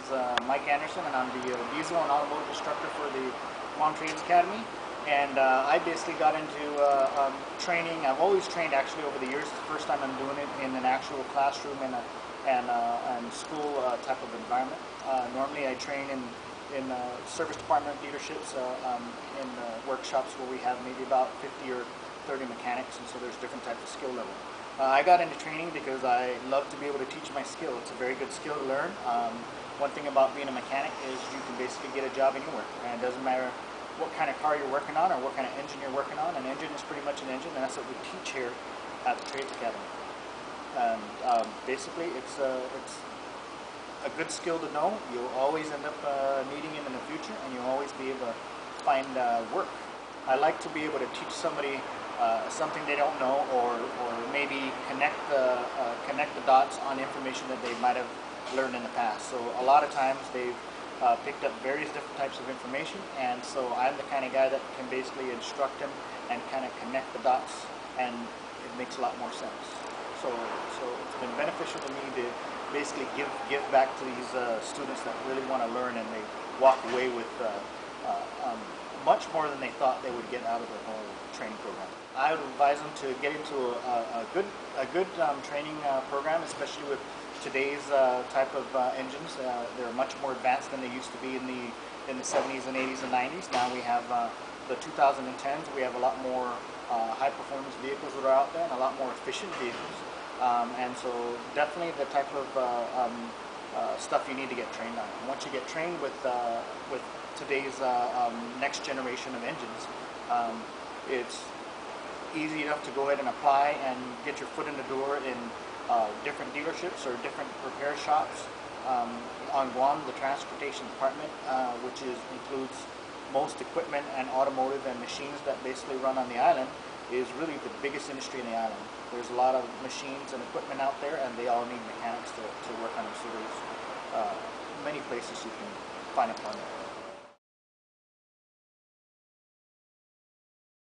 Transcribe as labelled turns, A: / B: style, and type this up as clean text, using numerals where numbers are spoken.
A: is Mike Anderson, and I'm the diesel and automotive instructor for the Guam Trains Academy. And I basically got into training. I've always trained actually over the years. It's the first time I'm doing it in an actual classroom and school type of environment. Normally I train in service department dealerships, in workshops where we have maybe about 50 or 30 mechanics, and so there's different types of skill level. I got into training because I love to be able to teach my skill. It's a very good skill to learn. One thing about being a mechanic is you can basically get a job anywhere, and it doesn't matter what kind of car you're working on or what kind of engine you're working on. An engine is pretty much an engine, and that's what we teach here at the Trades Academy. And basically it's a good skill to know. You'll always end up needing it in the future, and you'll always be able to find work. I like to be able to teach somebody something they don't know, or maybe connect the dots on information that they might have learned in the past. So a lot of times they've picked up various different types of information, and so I'm the kind of guy that can basically instruct them and kind of connect the dots, and it makes a lot more sense. So it's been beneficial to me to basically give back to these students that really want to learn, and they walk away with much more than they thought they would get out of the whole training program. I would advise them to get into a good training program, especially with today's type of engines. They're much more advanced than they used to be in the 70s and 80s and 90s. Now we have the 2010s. We have a lot more high-performance vehicles that are out there, and a lot more efficient vehicles. And so definitely the type of stuff you need to get trained on. And once you get trained with today's next generation of engines, it's easy enough to go ahead and apply and get your foot in the door in different dealerships or different repair shops. On Guam, the transportation department, which includes most equipment and automotive and machines that basically run on the island, is really the biggest industry in the island. There's a lot of machines and equipment out there, and they all need mechanics to work on them. So there's many places you can find employment.